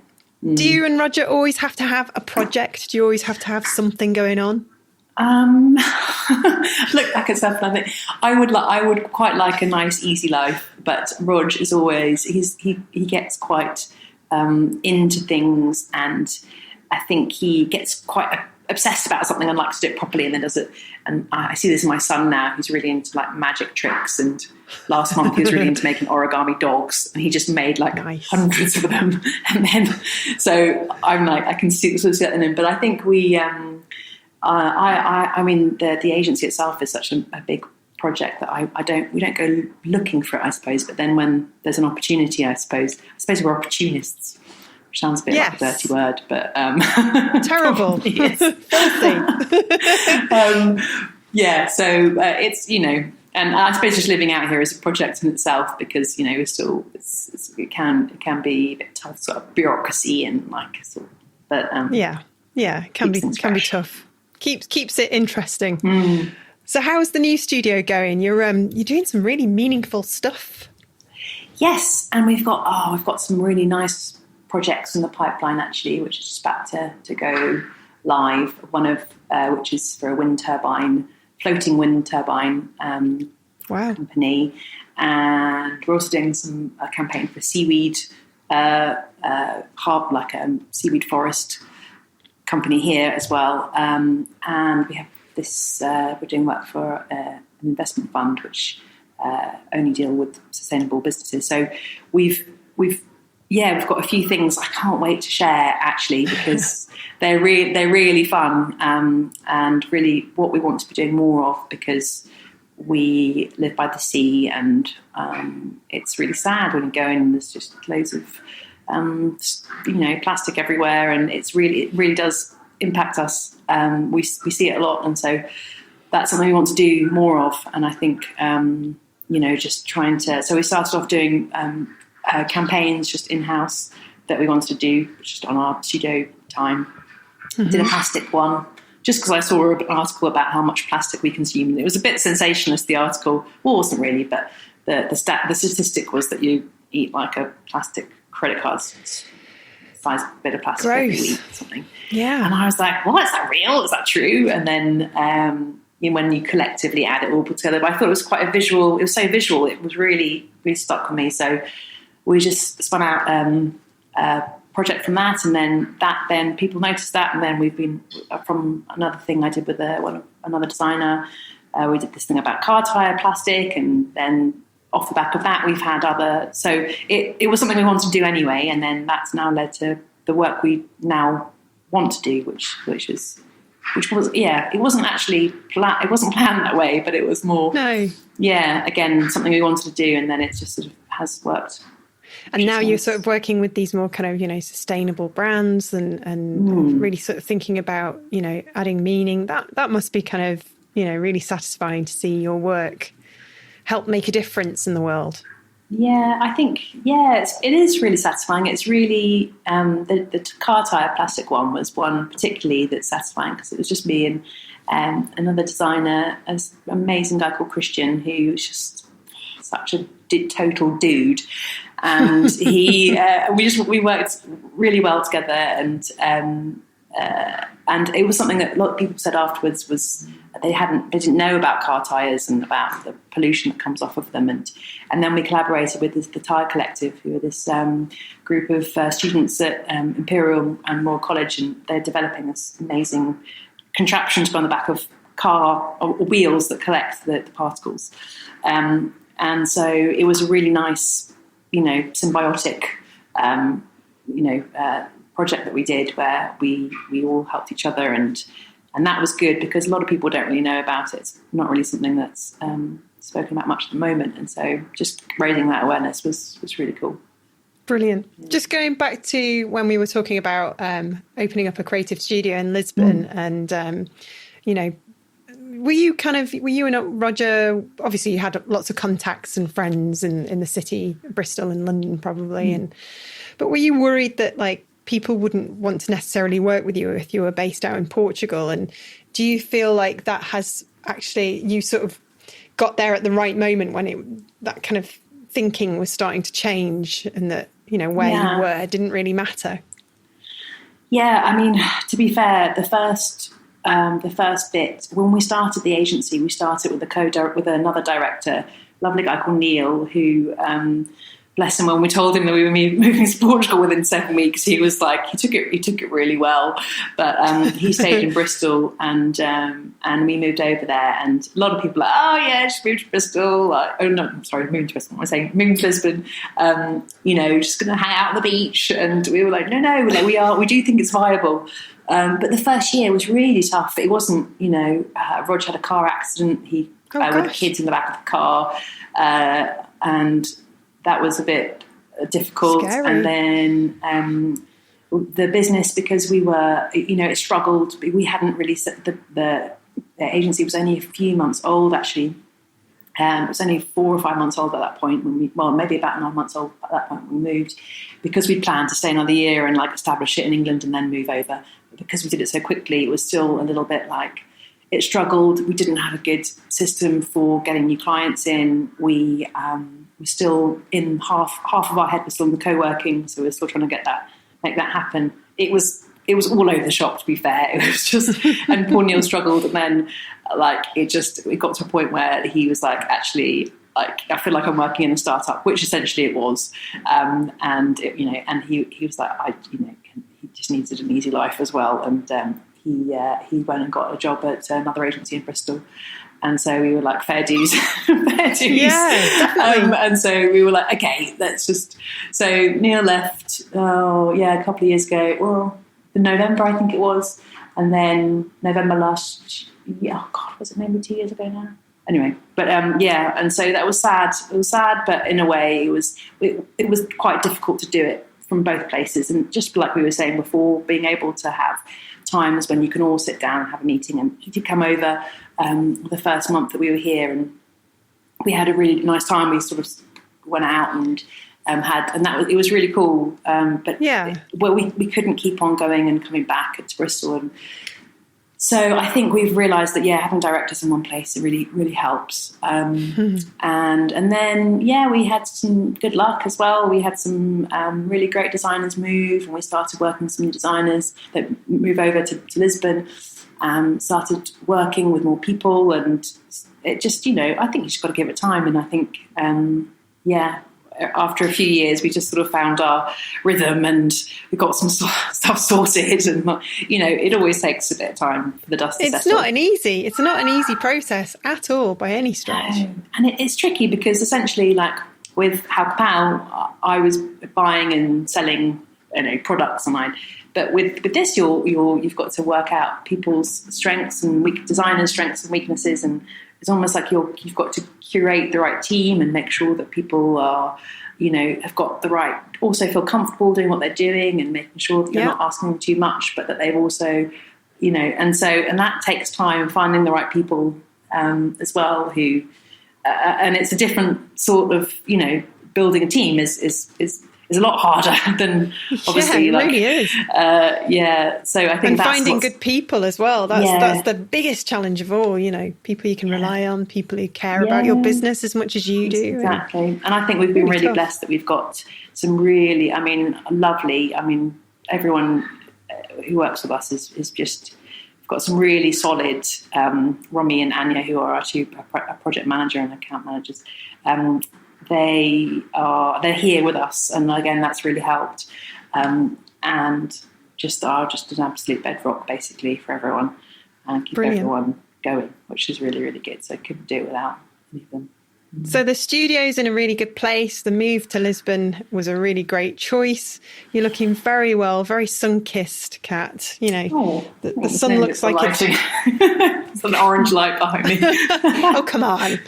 Do you and Roger always have to have a project? Do you always have to have something going on? Look back at stuff, and I think I would quite like a nice, easy life. But Rog is always he gets quite into things, and I think he gets quite obsessed about something and likes to do it properly, and then does it. And I see this in my son now, who's really into like magic tricks, and last month he was really into making origami dogs, and he just made like hundreds of them. And then so I'm like, I can see that in him. But I think we I mean the agency itself is such a big project that we don't go looking for it, I suppose. But then when there's an opportunity, I suppose we're opportunists. Which sounds a bit like a dirty word, but terrible. So it's and I suppose just living out here is a project in itself, because we're still it can be a bit tough, sort of bureaucracy and but it can be tough. Keeps it interesting. So how's the new studio going? You're doing some really meaningful stuff. Yes, and we've got some really nice projects in the pipeline, actually, which is just about to go live. One of which is for a floating wind turbine company, and we're also doing some campaign for seaweed seaweed forest company here as well. And we have this. We're doing work for an investment fund which only deal with sustainable businesses. So we've got a few things I can't wait to share, actually, because they're really fun, and really what we want to be doing more of, because we live by the sea, and it's really sad when you go in and there's just loads of plastic everywhere, and it really does impact us. We see it a lot, and so that's something we want to do more of. And I think just trying to. So we started off doing campaigns just in-house that we wanted to do just on our studio time. Did a plastic one just because I saw an article about how much plastic we consume. It was a bit sensationalist, the article. Well, it wasn't really, but the statistic was that you eat like a plastic credit card size bit of plastic every week or something. Yeah. And I was like, what? Is that real? Is that true? And then when you collectively add it all together, but I thought it was quite a visual. It was so visual. It was really, really stuck with me. So we just spun out a project from that, and then people noticed that, and then we've been from another thing I did with another designer. We did this thing about car tire plastic, and then off the back of that, we've had other. So it was something we wanted to do anyway, and then that's now led to the work we now want to do, which was it wasn't actually it wasn't planned that way, but it was more again something we wanted to do, and then it just sort of has worked. And now you're sort of working with these more kind of, sustainable brands and really sort of thinking about, adding meaning. That must be kind of, really satisfying to see your work help make a difference in the world. Yeah, I think, it is really satisfying. It's really, the car tyre plastic one was one particularly that's satisfying because it was just me and another designer, an amazing guy called Christian, who was just such a total dude. And we worked really well together, and it was something that a lot of people said afterwards was they didn't know about car tyres and about the pollution that comes off of them, and then we collaborated with the Tyre Collective, who are this group of students at Imperial and Royal College, and they're developing this amazing contraption to go on the back of car or wheels that collect the particles, and so it was a really nice, symbiotic, project that we did where we all helped each other, and that was good because a lot of people don't really know about it. It's not really something that's spoken about much at the moment, and so just raising that awareness was really cool. Brilliant. Yeah. Just going back to when we were talking about opening up a creative studio in Lisbon, and were you and Roger, obviously you had lots of contacts and friends in the city, Bristol and London probably, but were you worried that people wouldn't want to necessarily work with you if you were based out in Portugal? And do you feel like that has actually, you sort of got there at the right moment when that kind of thinking was starting to change, and that, where you were didn't really matter? Yeah, I mean, to be fair, the first bit, when we started the agency, we started with another director, lovely guy called Neil, who, bless him, when we told him that we were moving to Portugal within 7 weeks, he was like, he took it really well. But he stayed in Bristol, and we moved over there. And a lot of people are like, oh yeah, just moved to Bristol. Moving to Bristol. I'm saying moving to Lisbon. Just going to hang out on the beach. And we were like, no, we do think it's viable. But the first year was really tough. It wasn't, Roger had a car accident. He with kids in the back of the car, and that was a bit difficult. Scary. And then the business, because we were, it struggled. We hadn't really set the agency was only a few months old, actually. It was only 4 or 5 months old at that point maybe about 9 months old at that point when we moved, because we'd planned to stay another year and establish it in England and then move over. But because we did it so quickly, it was still a little bit it struggled. We didn't have a good system for getting new clients in. We were still in half of our head was still in the co-working, so we were still trying to make that happen. It was all over the shop, to be fair. It was just, and poor Neil struggled, and then it got to a point where he was actually, I feel like I'm working in a startup, which essentially it was, and he was like, he just needed an easy life as well, and he went and got a job at another agency in Bristol. And so we were like, fair dues. Fair dues. Yeah, definitely. And so we were like, okay, let's just... So Neil left, a couple of years ago. Well, in November, I think it was. And then November last year. Oh, God, was it maybe 2 years ago now? Anyway, but and so that was sad. It was sad, but in a way, it was quite difficult to do it from both places. And just like we were saying before, being able to have times when you can all sit down and have a meeting. And he did come over the first month that we were here, and we had a really nice time. We sort of went out and it was really cool. But we couldn't keep on going and coming back to Bristol, and So I think we've realised that having directors in one place really really helps. And then we had some good luck as well. We had some really great designers move, and we started working with some new designers that move over to Lisbon. Started working with more people, and it just I think you just got to give it time. And I think after a few years, we just sort of found our rhythm and we got some stuff sorted. And it always takes a bit of time for the dust to settle. It's not an easy process at all by any stretch. And it's tricky because essentially, like with How Kapow, I was buying and selling products, but with this, you've got to work out people's strengths and designers' strengths and weaknesses, and it's almost like you've got to curate the right team and make sure that people are, have got the right, also feel comfortable doing what they're doing, and making sure that you're not asking them too much, but that they've also, and that takes time, finding the right people as well who, and it's a different sort of, building a team is a lot harder than obviously. It really is. So I think that's finding good people as well. That's the biggest challenge of all. People you can rely on, people who care about your business as much as you do. Exactly. And I think we've been really blessed that we've got some really, lovely. Everyone who works with us is just. We've got some really solid. Romy and Anya, who are our two project manager and account managers. They're here with us, and again that's really helped, and just are just an absolute bedrock basically for everyone, and keep everyone going, which is really really good. So I couldn't do it without any of them. So the studio's in a really good place. The move to Lisbon was a really great choice. You're looking very well, very sun-kissed, Kat. The sun looks like it's an orange light behind me. Oh, come on.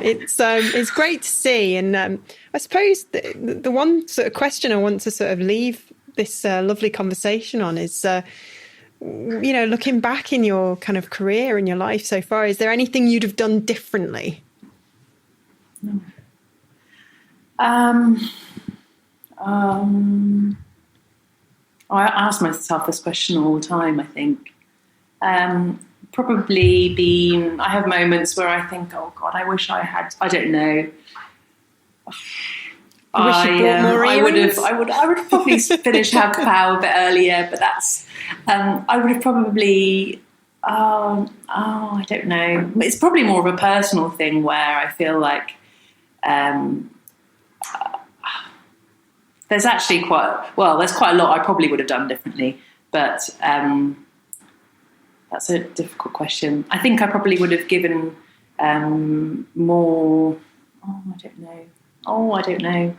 It's great to see. And I suppose the one sort of question I want to sort of leave this lovely conversation on is, looking back in your kind of career and your life so far, is there anything you'd have done differently? I ask myself this question all the time. I think I have moments where I think, oh God, I wish I had. I don't know. I would have probably finished How Kapow a bit earlier, but that's. I would have probably. I don't know. It's probably more of a personal thing where I feel like. There's actually there's quite a lot I probably would have done differently, but that's a difficult question. I think I probably would have given more. I don't know.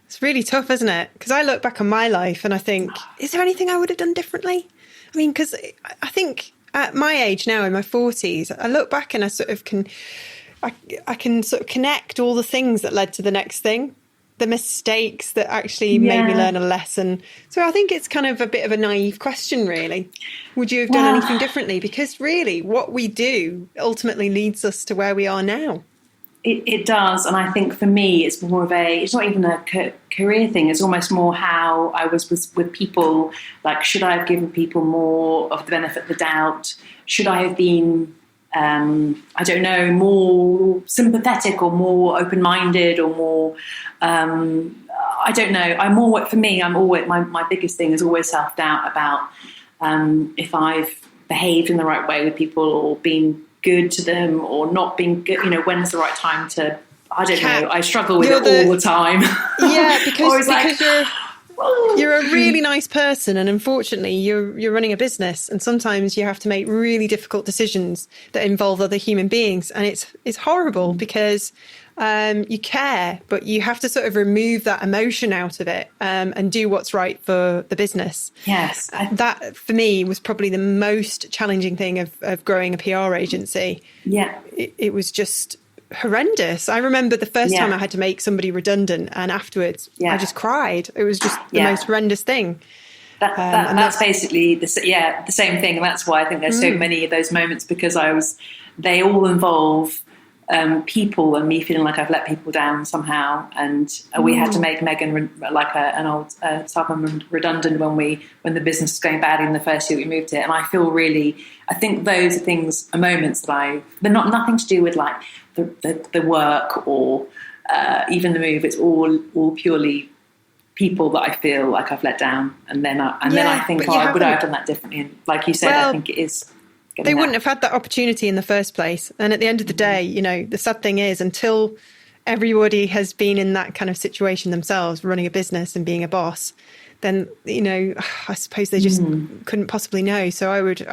It's really tough, isn't it? Because I look back on my life and I think, is there anything I would have done differently? Because I think at my age now, in my 40s, I look back and I sort of can sort of connect all the things that led to the next thing, the mistakes that actually made me learn a lesson. So I think it's kind of a bit of a naive question, really. Would you have done anything differently? Because really, what we do ultimately leads us to where we are now. It does. And I think for me, it's more of it's not even a career thing. It's almost more how I was with people. Like, should I have given people more of the benefit of the doubt? Should I have been... I don't know, more sympathetic or more open-minded or more, I don't know. My biggest thing is always self-doubt about if I've behaved in the right way with people or been good to them or not being good, when's the right time to, I don't know. I struggle with it all the time. Yeah, because you're a really nice person, and unfortunately you're running a business, and sometimes you have to make really difficult decisions that involve other human beings, and it's horrible because you care, but you have to sort of remove that emotion out of it and do what's right for the business. Yes. That for me was probably the most challenging thing of growing a PR agency. Yeah. It was just horrendous. I remember the first time I had to make somebody redundant, and afterwards I just cried. It was just the most horrendous thing. That's basically the same thing, and that's why I think there's so many of those moments, because they all involve people and me feeling like I've let people down somehow. And we had to make Megan like an old supplement redundant when the business was going badly in the first year we moved it. And I think those are moments that they're nothing to do with like the work or even the move. It's all purely people that I feel like I've let down. And then I think, would I have done that differently? And like you said, I think it is. They wouldn't have had that opportunity in the first place. And at the end of the day, you know, the sad thing is until everybody has been in that kind of situation themselves, running a business and being a boss, then, you know, I suppose they just couldn't possibly know. So I would,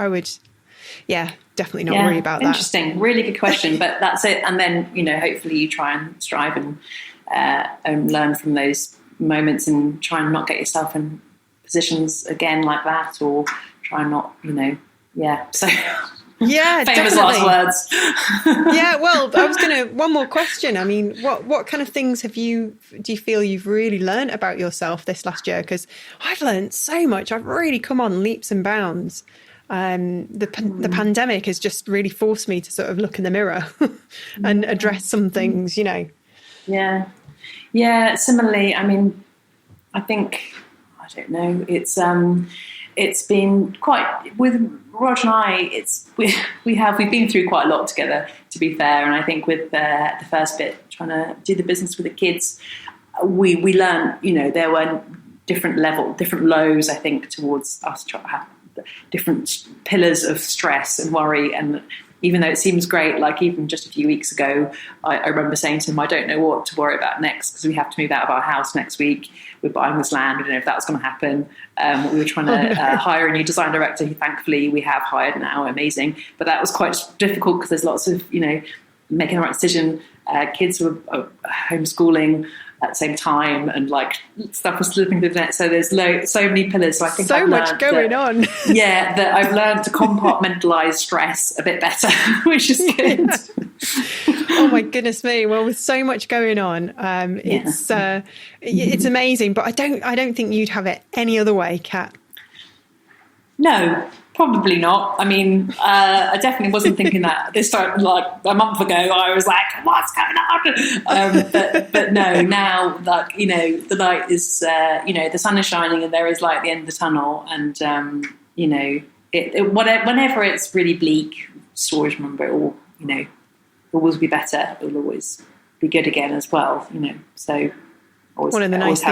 definitely not worry about that. Interesting. Really good question. But that's it. And then, you know, hopefully you try and strive and learn from those moments and try and not get yourself in positions again like that, or try and not, you know, so yeah, famous definitely. last words. Yeah, well, I was one more question. I mean, what kind of things do you feel you've really learned about yourself this last year? Because I've learned so much. I've really come on leaps and bounds. The pandemic has just really forced me to sort of look in the mirror and address some things, you know. Yeah. Similarly, I mean, I think, I don't know, it's been quite, with Rog and I, we've been through quite a lot together, to be fair. And I think with the first bit, trying to do the business with the kids, we learned, you know, there were different lows, I think, towards us trying to have different pillars of stress and worry. And even though it seems great, like even just a few weeks ago, I remember saying to him, I don't know what to worry about next because we have to move out of our house next week. We're buying this land. We don't know if that's going to happen. We were trying to hire a new design director who thankfully we have hired now. Amazing. But that was quite difficult because there's lots of, you know, making the right decision. Kids were homeschooling at the same time and like stuff was slipping through the net. So there's so many pillars. So I think so much going on. Yeah, that I've learned to compartmentalize stress a bit better, which is good. Oh my goodness me! Well, with so much going on, it's amazing. But I don't think you'd have it any other way, Kat. No, probably not. I mean, I definitely wasn't thinking that this time, like a month ago. I was like, what's going on? But no, now, like, you know, the light is, you know, the sun is shining and there is light at the end of the tunnel. And, you know, whenever it's really bleak, just always remember it all, you know, it'll always be better. It'll always be good again as well, you know. So one of the nice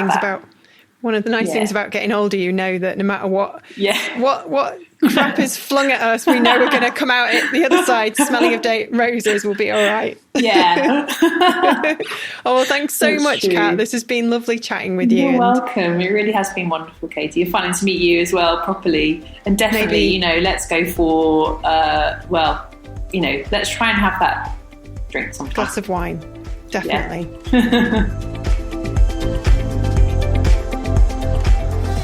things about getting older, you know that no matter what crap is flung at us, we know we're going to come out at the other side smelling of roses. Will be all right. Yeah. Oh, well, thanks so much, Kat. This has been lovely chatting with you. You're welcome. It really has been wonderful, Katie. You're fun to meet you as well, properly. And definitely, you know, let's go for, you know, let's try and have that drink sometime. Glass of wine. Definitely. Yeah.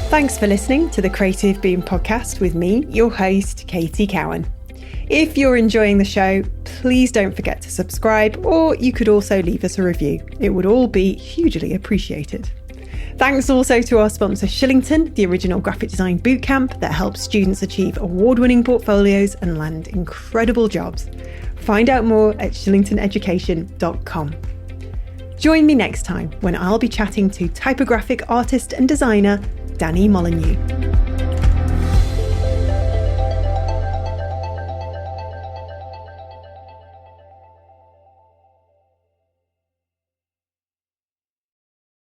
Thanks for listening to the Creative Beam podcast with me, your host, Katie Cowan. If you're enjoying the show, please don't forget to subscribe, or you could also leave us a review. It would all be hugely appreciated. Thanks also to our sponsor Shillington, the original graphic design bootcamp that helps students achieve award-winning portfolios and land incredible jobs. Find out more at shillingtoneducation.com. Join me next time when I'll be chatting to typographic artist and designer Danny Molyneux.